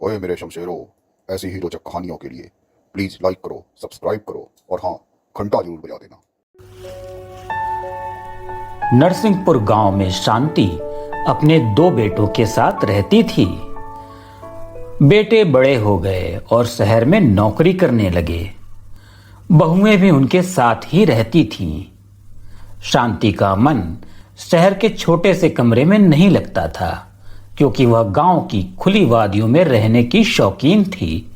ओए मेरे शमशेरों, ऐसी ही रोचक कहानियों के लिए प्लीज लाइक करो, सब्सक्राइब करो और हाँ, घंटा जरूर बजा देना। नरसिंहपुर गांव में शांति अपने 2 बेटों के साथ रहती थी। बेटे बड़े हो गए और शहर में नौकरी करने लगे। बहुएं भी उनके साथ ही रहती थीं। शांति का मन शहर के छोटे से कमरे में नहीं लगता था, क्योंकि वह गांव की खुली वादियों में रहने की शौकीन थी।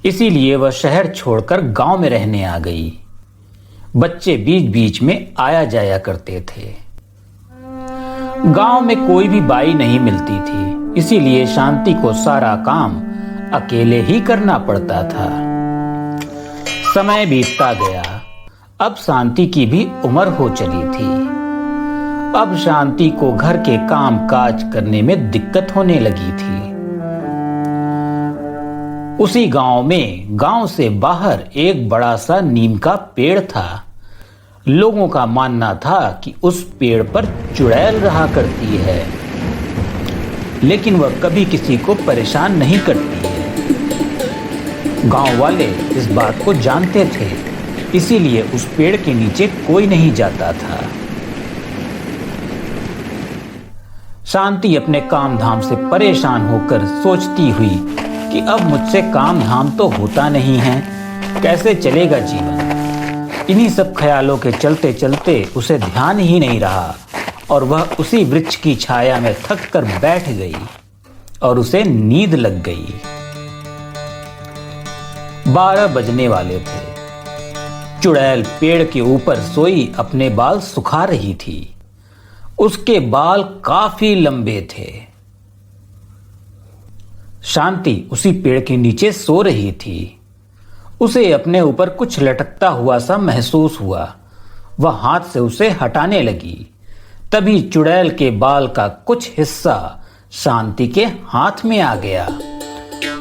इसीलिए वह शहर छोड़कर गांव में रहने आ गई। बच्चे बीच बीच में आया जाया करते थे। गांव में कोई भी बाई नहीं मिलती थी, इसीलिए शांति को सारा काम अकेले ही करना पड़ता था। समय बीतता गया। अब शांति की भी उम्र हो चली थी। अब शांति को घर के काम काज करने में दिक्कत होने लगी थी। उसी गांव में गांव से बाहर एक बड़ा सा नीम का पेड़ था। लोगों का मानना था कि उस पेड़ पर चुड़ैल रहा करती है, लेकिन वह कभी किसी को परेशान नहीं करती है। गांव वाले इस बात को जानते थे, इसीलिए उस पेड़ के नीचे कोई नहीं जाता था। शांति अपने काम धाम से परेशान होकर सोचती हुई कि अब मुझसे काम धाम तो होता नहीं है, कैसे चलेगा जीवन। इन्हीं सब ख्यालों के चलते चलते उसे ध्यान ही नहीं रहा और वह उसी वृक्ष की छाया में थक कर बैठ गई और उसे नींद लग गई। 12 बजने वाले थे। चुड़ैल पेड़ के ऊपर सोई अपने बाल सुखा रही थी। उसके बाल काफी लंबे थे। शांति उसी पेड़ के नीचे सो रही थी। उसे अपने ऊपर कुछ लटकता हुआ सा महसूस हुआ। वह हाथ से उसे हटाने लगी। तभी चुड़ैल के बाल का कुछ हिस्सा शांति के हाथ में आ गया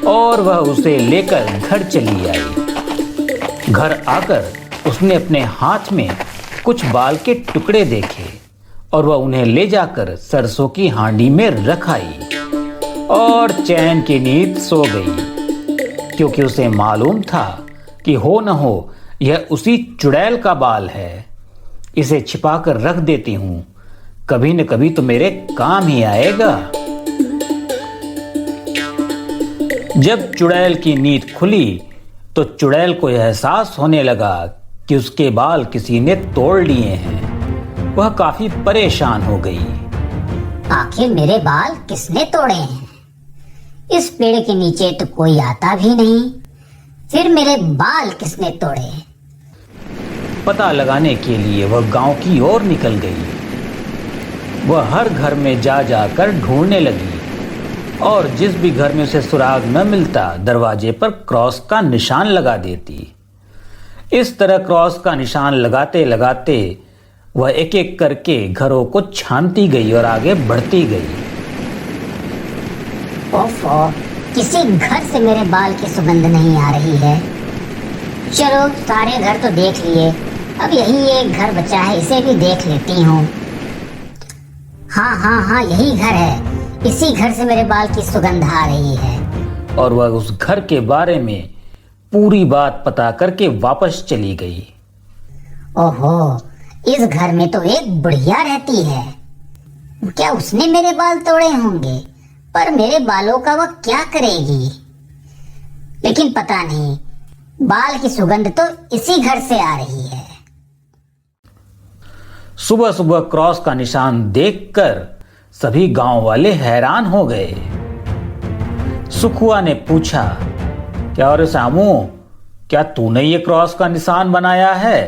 और वह उसे लेकर घर चली आई। घर आकर उसने अपने हाथ में कुछ बाल के टुकड़े देखे और वह उन्हें ले जाकर सरसों की हांडी में रख आई और चैन की नींद सो गई, क्योंकि उसे मालूम था कि हो न हो यह उसी चुड़ैल का बाल है। इसे छिपाकर रख देती हूं, कभी न कभी तो मेरे काम ही आएगा। जब चुड़ैल की नींद खुली तो चुड़ैल को एहसास होने लगा कि उसके बाल किसी ने तोड़ लिए हैं। वह काफी परेशान हो गई। आखिर मेरे बाल किसने तोड़े हैं? इस पेड़ के नीचे तो कोई आता भी नहीं, फिर मेरे बाल किसने तोड़े? पता लगाने के लिए वह गांव की ओर निकल गई। वह हर घर में जा जाकर ढूंढने लगी और जिस भी घर में उसे सुराग न मिलता, दरवाजे पर क्रॉस का निशान लगा देती। इस तरह क्रॉस का निशान लगाते लगाते वह एक एक करके घरों को छानती गई और आगे बढ़ती गई। ओफो, किसी घर से मेरे बाल की सुगंध नहीं आ रही है। चलो, सारे घर तो देख लिए, अब यही एक घर बचा है, इसे भी देख लेती हूँ। हाँ, यही घर है। इसी घर से मेरे बाल की सुगंध आ रही है। और वह उस घर के बारे में पूरी बात पता करके वापस चली गई। ओहो, इस घर में तो एक बुढ़िया रहती है। क्या उसने मेरे बाल तोड़े होंगे? पर मेरे बालों का वह क्या करेगी? लेकिन पता नहीं, बाल की सुगंध तो इसी घर से आ रही है। सुबह सुबह क्रॉस का निशान देखकर सभी गांव वाले हैरान हो गए। सुखुआ ने पूछा, क्या रे सामू, क्या तूने ये क्रॉस का निशान बनाया है?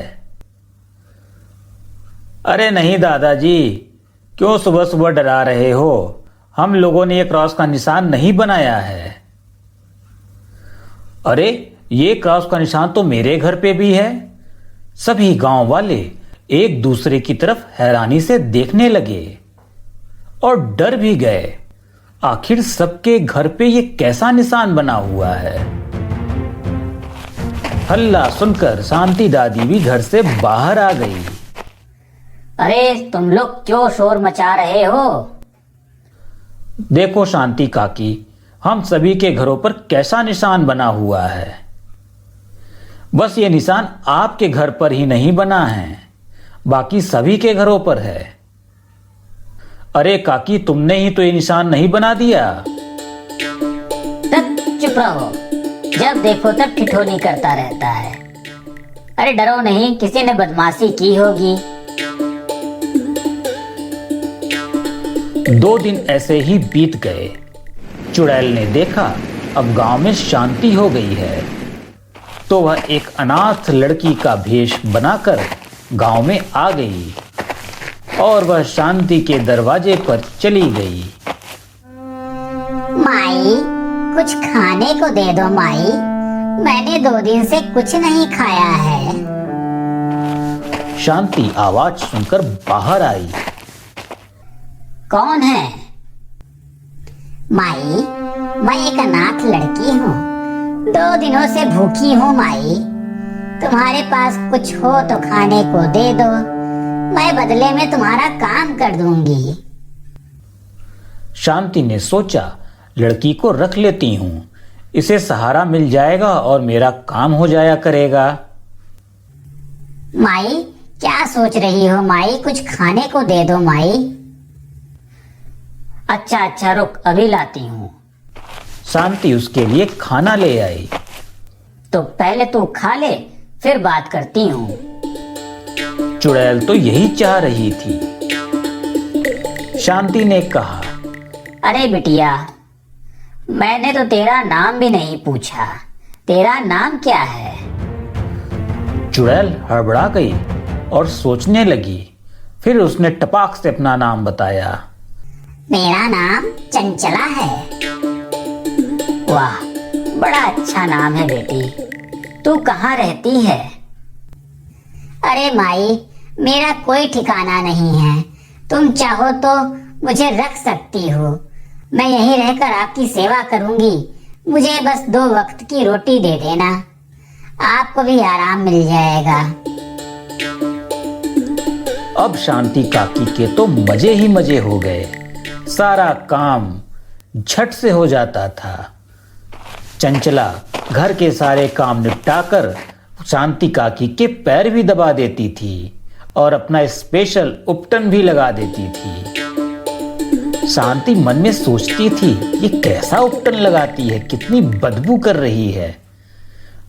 अरे नहीं दादाजी, क्यों सुबह सुबह डरा रहे हो? हम लोगों ने ये क्रॉस का निशान नहीं बनाया है। अरे, ये क्रॉस का निशान तो मेरे घर पे भी है। सभी गांव वाले एक दूसरे की तरफ हैरानी से देखने लगे और डर भी गए। आखिर सबके घर पे ये कैसा निशान बना हुआ है? हल्ला सुनकर शांति दादी भी घर से बाहर आ गई। अरे, तुम लोग क्यों शोर मचा रहे हो? देखो शांति काकी, हम सभी के घरों पर कैसा निशान बना हुआ है। बस ये निशान आपके घर पर ही नहीं बना है, बाकी सभी के घरों पर है। अरे काकी, तुमने ही तो ये निशान नहीं बना दिया। तब चुप रहो, जब देखो तब ठिठोली करता रहता है। अरे डरो नहीं, किसी ने बदमाशी की होगी। 2 दिन ऐसे ही बीत गए। चुड़ैल ने देखा अब गांव में शांति हो गई है, तो वह एक अनाथ लड़की का भेष बनाकर गांव में आ गई और वह शांति के दरवाजे पर चली गई। माई, कुछ खाने को दे दो माई, मैंने 2 दिन से कुछ नहीं खाया है। शांति आवाज सुनकर बाहर आई। कौन है? माई, मैं एक अनाथ लड़की हूँ, 2 दिनों से भूखी हूँ माई। तुम्हारे पास कुछ हो तो खाने को दे दो, मैं बदले में तुम्हारा काम कर दूंगी। शांति ने सोचा, लड़की को रख लेती हूँ, इसे सहारा मिल जाएगा और मेरा काम हो जाया करेगा। माई, क्या सोच रही हो माई? कुछ खाने को दे दो माई। अच्छा रुक, अभी लाती हूँ। शांति उसके लिए खाना ले आई। तो पहले तू खा ले, फिर बात करती हूँ। चुड़ैल तो यही चाह रही थी। शांति ने कहा, अरे बिटिया, मैंने तो तेरा नाम भी नहीं पूछा, तेरा नाम क्या है? चुड़ैल हड़बड़ा गई और सोचने लगी। फिर उसने टपाक से अपना नाम बताया। मेरा नाम चंचला है। वाह, बड़ा अच्छा नाम है बेटी। तू कहाँ रहती है? अरे माई, मेरा कोई ठिकाना नहीं है, तुम चाहो तो मुझे रख सकती हो। मैं यहीं रहकर आपकी सेवा करूंगी, मुझे बस 2 वक्त की रोटी दे देना, आपको भी आराम मिल जाएगा। अब शांति काकी के तो मजे ही मजे हो गए। सारा काम झट से हो जाता था। चंचला घर के सारे काम निपटाकर शांति काकी के पैर भी दबा देती थी और अपना स्पेशल उपटन भी लगा देती थी। शांति मन में सोचती थी, ये कैसा उपटन लगाती है, कितनी बदबू कर रही है।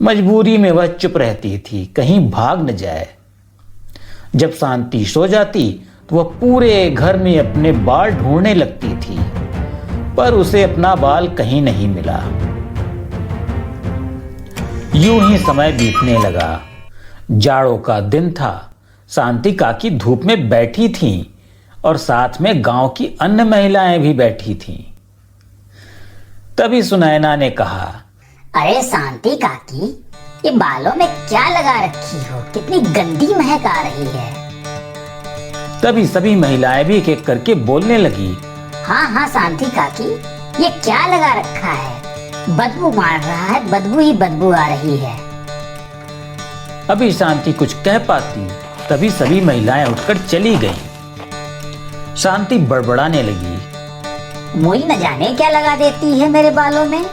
मजबूरी में वह चुप रहती थी, कहीं भाग न जाए। जब शांति सो जाती तो वह पूरे घर में अपने बाल ढूंढने लगती थी, पर उसे अपना बाल कहीं नहीं मिला। यूं ही समय बीतने लगा। जाड़ों का दिन था। शांति काकी धूप में बैठी थीं और साथ में गांव की अन्य महिलाएं भी बैठी थीं। तभी सुनैना ने कहा, अरे शांति काकी, ये बालों में क्या लगा रखी हो? कितनी गंदी महक आ रही है। तभी सभी महिलाएं भी एक एक करके बोलने लगी, हाँ शांति काकी, ये क्या लगा रखा है? बदबू मार रहा है, बदबू ही बदबू आ रही है। अभी शांति कुछ कह पाती, तभी सभी महिलाएं उठकर चली गईं। शांति बड़बड़ाने लगी, मुई न जाने क्या लगा देती है मेरे बालों में।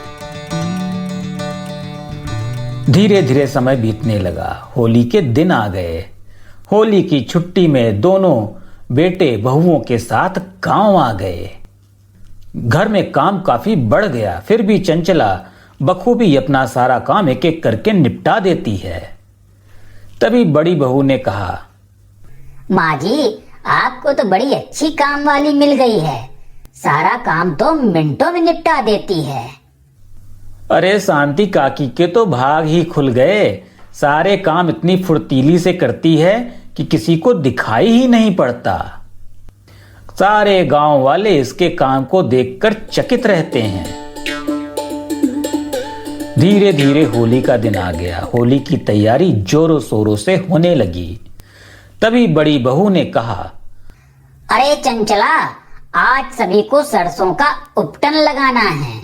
धीरे धीरे समय बीतने लगा। होली के दिन आ गए। होली की छुट्टी में दोनों बेटे बहुओं के साथ गांव आ गए। घर में काम काफी बढ़ गया, फिर भी चंचला बखूबी अपना सारा काम एक एक करके निपटा देती है। तभी बड़ी बहू ने कहा, माँ जी, आपको तो बड़ी अच्छी काम वाली मिल गई है, सारा काम तो मिनटों में निपटा देती है। अरे शांति काकी के तो भाग ही खुल गए। सारे काम इतनी फुर्तीली से करती है कि किसी को दिखाई ही नहीं पड़ता। सारे गांव वाले इसके काम को देखकर चकित रहते हैं। धीरे धीरे होली का दिन आ गया। होली की तैयारी जोरों शोरों से होने लगी। तभी बड़ी बहू ने कहा, अरे चंचला, आज सभी को सरसों का उपटन लगाना है,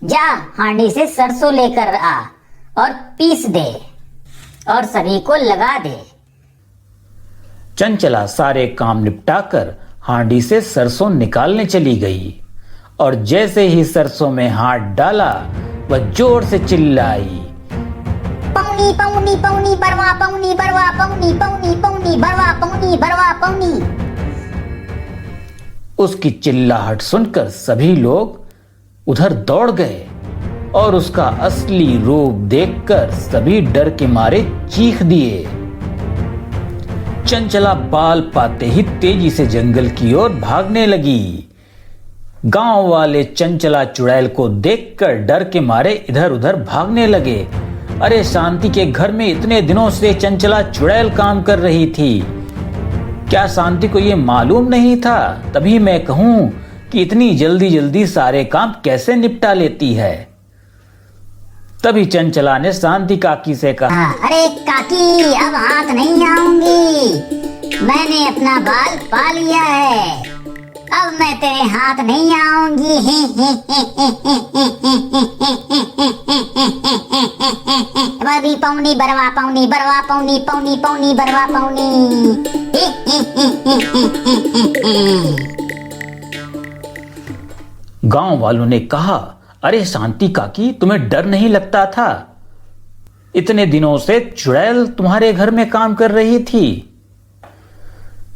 जा हांडी से सरसों लेकर आ और पीस दे और सभी को लगा दे। चंचला सारे काम निपटाकर हांडी से सरसों निकालने चली गई और जैसे ही सरसों में हाथ डाला वह जोर से चिल्लाई, पौनी पौनी पौनी बरवा पौनी बरवा पौनी पौनी पौनी बरवा पौनी बरवा पौनी। उसकी चिल्लाहट सुनकर सभी लोग उधर दौड़ गए और उसका असली रूप देखकर सभी डर के मारे चीख दिए। चंचला बाल पाते ही तेजी से जंगल की ओर भागने लगी। गांव वाले चंचला चुड़ैल को देखकर डर के मारे इधर उधर भागने लगे। अरे शांति के घर में इतने दिनों से चंचला चुड़ैल काम कर रही थी, क्या शांति को यह मालूम नहीं था? तभी मैं कहूं कि इतनी जल्दी जल्दी सारे काम कैसे निपटा लेती है। तभी चंचला ने शांति काकी से कहा, अरे काकी, अब हाथ नहीं आऊंगी, मैंने अपना बाल पा लिया है, अब मैं तेरे हाथ नहीं आऊंगी। बरवी पौनी बरवा पौनी बरवा पौनी पौनी पौनी बरवा पौनी। गांव वालों ने कहा, अरे शांति काकी, तुम्हें डर नहीं लगता था? इतने दिनों से चुड़ैल तुम्हारे घर में काम कर रही थी।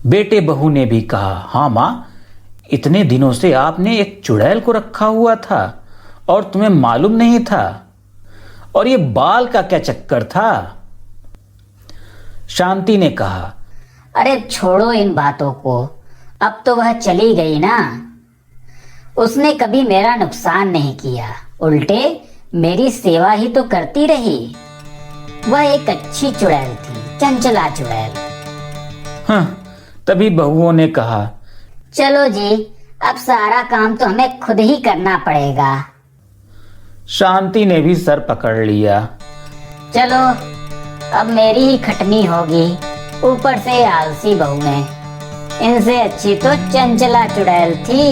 बेटे बहू ने भी कहा, हाँ मां, इतने दिनों से आपने एक चुड़ैल को रखा हुआ था और तुम्हें मालूम नहीं था। और ये बाल का क्या चक्कर था? शांति ने कहा, अरे छोड़ो इन बातों को, अब तो वह चली गई ना, उसने कभी मेरा नुकसान नहीं किया, उल्टे मेरी सेवा ही तो करती रही। वह एक अच्छी चुड़ैल थी, चंचला चुड़ैल। हाँ, तभी बहुओं ने कहा, चलो जी, अब सारा काम तो हमें खुद ही करना पड़ेगा। शांति ने भी सर पकड़ लिया। चलो, अब मेरी ही खटनी होगी, ऊपर से आलसी बहू है, इनसे अच्छी तो चंचला चुड़ैल थी।